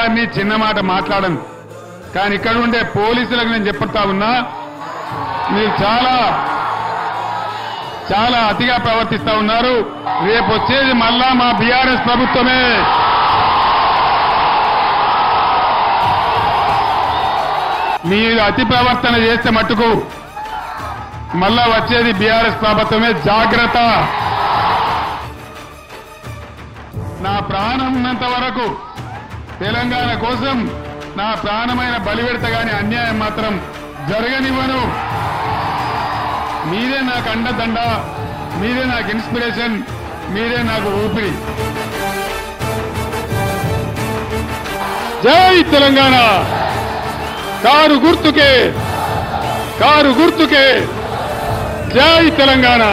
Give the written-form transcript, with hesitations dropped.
గారిని చిన్న మాట మాట్లాడను, కానీ ఇక్కడ ఉండే పోలీసులకు నేను చెప్తా ఉన్నా, మీరు చాలా అతిగా ప్రవర్తిస్తా ఉన్నారు. రేపు వచ్చేది మళ్ళా మా బీఆర్ఎస్ ప్రభుత్వమే. మీరు అతి ప్రవర్తన చేస్తే మట్టుకు మళ్ళా వచ్చేది బీఆర్ఎస్ ప్రభుత్వమే. జాగ్రత్త. నా ప్రాణం ఉన్నంత వరకు తెలంగాణ కోసం నా ప్రాణమైన బలిపెడత గాని అన్యాయం మాత్రం జరగనివ్వను. మీరే నాకు అండదండ, మీరే నాకు ఇన్స్పిరేషన్, మీరే నాకు ఊపిరి. జై తెలంగాణ. కారు గుర్తుకే, కారు గుర్తుకే. జై తెలంగాణ.